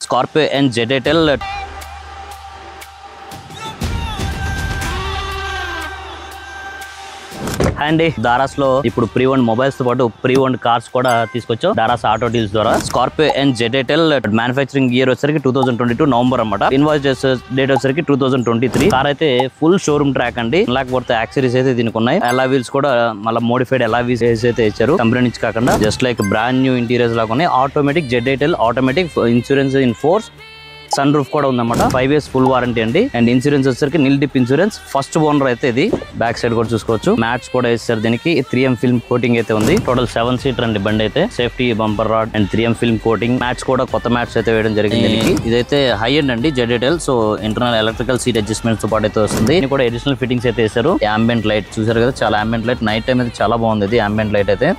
Scorpio and Jeditel. And Daras లో ఇప్పుడు pre owned mobiles తో పాటు ప్రీ ఓన్డ్ కార్స్ కూడా తీసుకొచ్చాం దారాస్ ఆటో డీల్స్ ద్వారా. స్కార్పియో అండ్ జెడెటెల్ మ్యానుఫ్యాక్చరింగ్ ఇయర్ వచ్చరికి 2022 నవంబర్ అన్నమాట. ఇన్వాయిస్ డేట్ వచ్చరికి 2023. కార్ అయితే ఫుల్ షోరూమ్ ట్రాక్ అండి. లేకపోతే యాక్సరీస్ అయితే దీనికి ఉన్నాయి. అలా వీల్స్ కూడా మళ్ళీ మోడిఫైడ్ అలా వీల్స్ అయితే ఇచ్చారు కంపెనీ నుంచి కాకుండా. Just like brand new interiors లాగా ఉన్నాయి. ఆటోమేటిక్ జెడెటెల్ automatic insurance in force. Sun roof కూడా ఉందన్నమాట. 5 years ఫుల్ వారంటీ అండి. అండ్ ఇన్సూరెన్స్ వచ్చేసరికి nil dip insurance. First owner అయితే ఇది. బ్యాక్ సైడ్ కూడా చూసుకోవచ్చు. మ్యాట్స్ కూడా వేస్తారు దీనికి. 3M ఫిల్మ్ కోటింగ్ అయితే ఉంది. టోటల్ 7 seater అండి బండి అయితే. Safety bumper rod and 3M film coating. Mats కూడా కొత్త మ్యాట్స్ అయితే వేయడం జరిగింది దీనికి. ఇదైతే హై ఎండ్ అండి జెడెటెల్. So internal electrical seat adjustments తో పాటు అయితే వస్తుంది. దీనికి కూడా అడిషనల్ ఫిట్టింగ్స్ అయితే వేశారు. అంబియంట్ లైట్ చూసారు కదా, చాలా అంబియంట్ లైట్. నైట్ టైం అయితే చాలా బాగుంది ఇది అంబియంట్ లైట్ అయితే.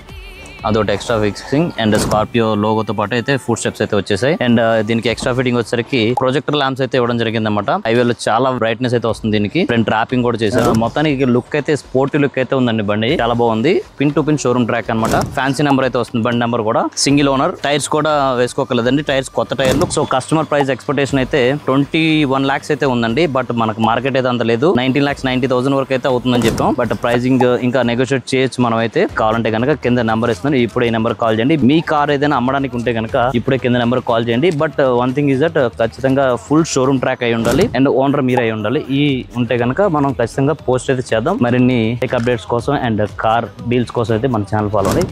అదొకటి ఎక్స్ట్రా ఫిక్సింగ్. అండ్ స్కార్పియో లోగోతో పాటు అయితే ఫుడ్ స్టెప్స్ అయితే వచ్చేసాయి. అండ్ దీనికి ఎక్స్ట్రా ఫిట్టింగ్ వచ్చేసరికి ప్రొజెక్టర్ ల్యాంప్స్ అయితే ఇవ్వడం జరిగింది అనమాట. హైవేలో చాలా బ్రైట్నెస్ అయితే వస్తుంది దీనికి. ఫ్రంట్ ర్యాపింగ్ కూడా చేశారు. మొత్తానికి లుక్ అయితే స్పోర్టీ లుక్ అయితే ఉందండి బండి. చాలా బాగుంది. Pin to pin showroom track అనమాట. ఫ్యాన్సీ నెంబర్ అయితే వస్తుంది బండి నెంబర్ కూడా. Single owner. టైర్స్ కూడా వేసుకోకలేదండి. టైర్స్ కొత్త టైర్లు. సో కస్టమర్ ప్రైస్ ఎక్స్పెక్టేషన్ అయితే 21 lakhs అయితే ఉందండి. బట్ మనకు మార్కెట్ అయితే అంత లేదు. 19,90,000 వరకు అయితే అవుతుందని చెప్పాం. బట్ ప్రైజింగ్ ఇంకా నెగోషియేట్ చేయొచ్చు మనం అయితే. కావాలంటే కనుక కింద నెంబర్ ఇస్తున్నాను. ఇప్పుడు ఈ నెంబర్ కాల్ చేయండి. మీ కార్ ఏదైనా అమ్మడానికి ఉంటే కనుక ఇప్పుడే కింద నెంబర్ కాల్ చేయండి. But one thing is that ఖచ్చితంగా ఫుల్ షోరూమ్ ట్రాక్ అయి ఉండాలి. అండ్ ఓనర్ మీరు అయి ఉండాలి. ఈ ఉంటే కనుక మనం ఖచ్చితంగా పోస్ట్ అయితే చేద్దాం. మరిన్ని టెక్ అప్డేట్స్ కోసం అండ్ కార్ డీల్స్ కోసం అయితే మన ఛానల్ ఫాలో అవ్వండి.